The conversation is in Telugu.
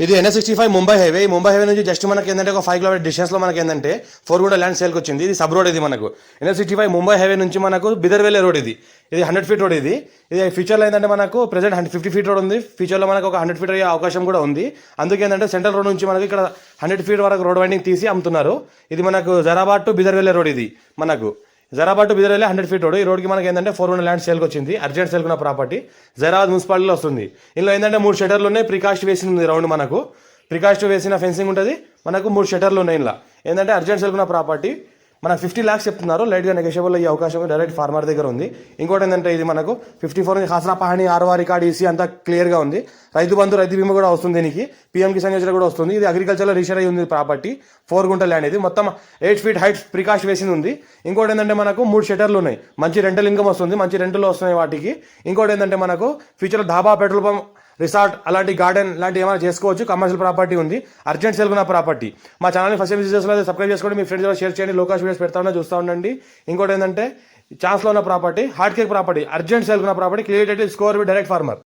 ఇది NH65 ముంబై హైవే. ఈ ముంబై హైవే నుంచి జస్ట్ మనకి ఏంటంటే ఒక 5 కిలోమీటర్ డిస్టెన్స్లో మనకి ఏంటంటే ఫోర్గుంట ల్యాండ్ సేల్కి వచ్చింది. ఇది సబ్ రోడ్. ఇది మనకు NH65 ముంబై హైవే నుంచి మనకు బిదర్ వెళ్ళే రోడ్. ఇది 100 ఫీట్ రోడ్. ఇది ఫ్యూచర్లో ఏంటంటే మనకు ప్రెసెంట్ 50 ఫీట్ రోడ్ ఉంది. ఫ్యూచర్లో మనకు ఒక 100 ఫీట్ అయ్యే అవకాశం కూడా ఉంది. అందుకే ఏంటంటే సెంట్రల్ రోడ్ నుంచి మనకి ఇక్కడ 100 ఫీట్ వరకు రోడ్ వైండింగ్ తీసి అమ్ముతున్నారు. ఇది మనకు జరాబాద్ టు బిదర్ వెళ్ళే రోడ్. ఇది మనకు జరాబాద్ టు బిదర్ వెళ్ళే 100 ఫీట్ రోడ్. ఈ రోడ్కి మనకి ఏంటంటే 400 ల్యాండ్ సేల్కి వచ్చింది. అర్జెంట్ సేల్కున్న ప్రాపర్టీ జరాబాద్ మున్సిపాలిటీలో వస్తుంది. ఇందులో ఏంటంటే 3 షటర్లు ఉన్నాయి. ప్రికాస్ట్ వేసింది రౌండ్. మనకు ప్రికాస్ట్ వేసిన ఫెన్సింగ్ ఉంటుంది. మనకు 3 షటర్లు ఉన్నాయి. ఇలా ఏంటంటే అర్జెంట్ సేల్కున్న ప్రాపర్టీ. మనకు 50 lakhs చెప్తున్నారు. లైట్గా నెగోషియబుల్ అయ్యే అవకాశం డైరెక్ట్ ఫార్మర్ దగ్గర ఉంది. ఇంకోటి ఏంటంటే ఇది మనకు 54 నుంచి ఖాసరా పహాణి ఆర్ఓఆర్ రికార్డ్ ఈసీ అంతా క్లియర్గా ఉంది. రైతు బంధు రైతు బీమా కూడా వస్తుంది. దీనికి PM కిసాన్ యోజన కూడా వస్తుంది. ఇది అగ్రికల్చర్లో రిజిస్టర్ అయ్యి ఉంది ప్రాపర్టీ. 4 గుంట ల్యాండ్. ఇది మొత్తం 8 ఫీట్ హైట్ ప్రికాస్ట్ వేసింది ఉంది. ఇంకోటి ఏంటంటే మనకు 3 షటర్లు ఉన్నాయి. మంచి రెంటల్ ఇన్కమ్ వస్తుంది. మంచి రెంటలు వస్తున్నాయి వాటికి. ఇంకోటి ఏంటంటే మనకు ఫ్యూచర్లో ధాబా, పెట్రోల్ పంప్, రిసార్ట్ అలాంటి గార్డెన్ లాంటి ఏమైనా చేసుకోవచ్చు. కమర్షియల్ ప్రాపర్టీ ఉంది. అర్జెంట్ సేల్ ఉన్న ప్రాపర్టీ. మా ఛానల్ని ఫస్ట్ టైం విజిట్ చేస్తున్నది సబ్స్క్రైబ్ చేసుకోండి. మీ ఫ్రెండ్స్ షేర్ చేయండి. లోకాష్ వీడియోస్ పెడతా ఉన్నా చూస్తూ ఉండండి. ఇంకోటి ఏంటంటే ఛాన్స్లో ఉన్న property, hot cake property, urgent sale ఉన్న property, clear title, score with direct farmer.